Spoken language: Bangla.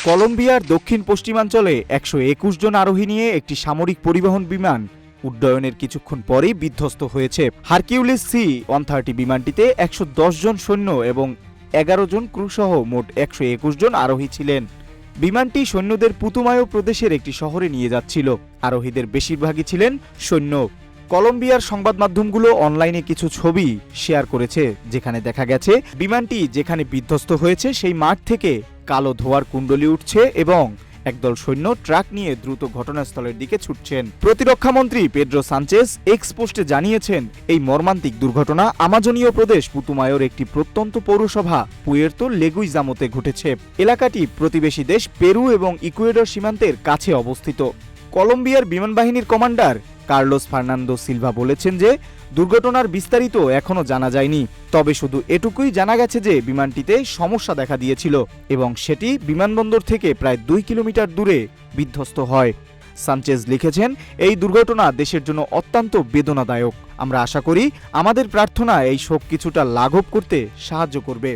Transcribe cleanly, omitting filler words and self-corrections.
কলম্বিয়ার দক্ষিণ পশ্চিমাঞ্চলে ১২১ জন আরোহী নিয়ে একটি সামরিক পরিবহন বিমান উড্ডয়নের কিছুক্ষণ পরেই বিধ্বস্ত হয়েছে। হারকিউলিস C-130 বিমানটিতে ১১০ জন সৈন্য এবং ১১ জন ক্রুসহ মোট ১২১ জন আরোহী ছিলেন। বিমানটি সৈন্যদের পুতুমায়ো প্রদেশের একটি শহরে নিয়ে যাচ্ছিল। আরোহীদের বেশিরভাগই ছিলেন সৈন্য। কলম্বিয়ার সংবাদ মাধ্যমগুলো অনলাইনে কিছু ছবি শেয়ার করেছে, যেখানে দেখা গেছে বিমানটি যেখানে বিধ্বস্ত হয়েছে সেই মাঠ থেকে কালো ধোঁয়ার কুণ্ডলী উঠছে এবং একদল সৈন্য ট্রাক নিয়ে দ্রুত ঘটনাস্থলের দিকে ছুটছেন। প্রতিরক্ষামন্ত্রী পেড্রো সানচেজ এক্স পোস্টে জানিয়েছেন, এই মর্মান্তিক দুর্ঘটনা আমাজনীয় প্রদেশ পুতুমায়োর একটি প্রত্যন্ত পৌরসভা পুয়ের্তো লেগুইজামোতে ঘটেছে। এলাকাটি প্রতিবেশী দেশ পেরু এবং ইকুয়েডর সীমান্তের কাছে অবস্থিত। কলম্বিয়ার বিমান বাহিনীর কমান্ডার কার্লোস ফার্নান্দো সিলভা বলেছেন যে দুর্ঘটনার বিস্তারিত এখনও জানা যায়নি, তবে শুধু এটুকুই জানা গেছে যে বিমানটিতে সমস্যা দেখা দিয়েছিল এবং সেটি বিমানবন্দর থেকে প্রায় ২ কিলোমিটার দূরে বিধ্বস্ত হয়। সানচেজ লিখেছেন, এই দুর্ঘটনা দেশের জন্য অত্যন্ত বেদনাদায়ক। আমরা আশা করি আমাদের প্রার্থনা এই শোক কিছুটা লাঘব করতে সাহায্য করবে।